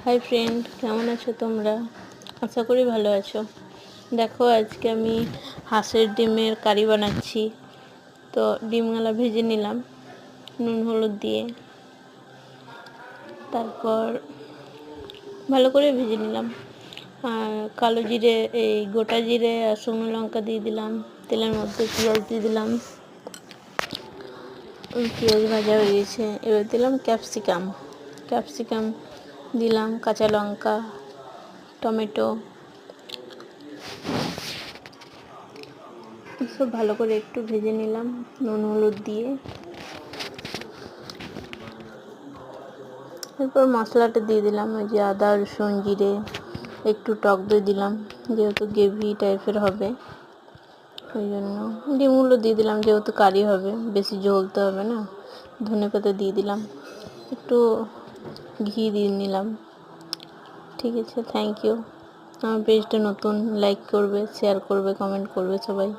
Hi friend, কেমন আছো তোমরা? আশা করি ভালো আছো। দেখো, আজকে আমি হাঁসের ডিমের কারি বানাচ্ছি। তো ডিমগুলো ভেজে নিলাম নুন হলুদ দিয়ে, তারপর ভালো করে ভেজে নিলাম। আর কালো জিরে, এই গোটা জিরে আর শুকনো লঙ্কা দিয়ে দিলাম। তেলের মধ্যে পেঁয়াজ দিয়ে দিলাম। পেঁয়াজ ভাজা হয়ে গেছে, এবার দিলাম ক্যাপসিকাম দিলাম, কাঁচা লঙ্কা, টমেটো, সব ভালো করে একটু ভেজে নিলাম নুন হলুদ দিয়ে। এরপর মশলাটা দিয়ে দিলাম, ওই যে আদা রসুন জিরে, একটু টক দই দিলাম যেহেতু গ্রেভি টাইপের হবে, ওই জন্য ডিমগুলো দিয়ে দিলাম যেহেতু কারি হবে, বেশি ঝোলতে হবে না। ধনেপাতা দিয়ে দিলাম, একটু ঘি দিয়ে নিলাম। ঠিক আছে, থ্যাংক ইউ। আমার পেজটা নতুন, লাইক করবে, শেয়ার করবে, কমেন্ট করবে সবাই।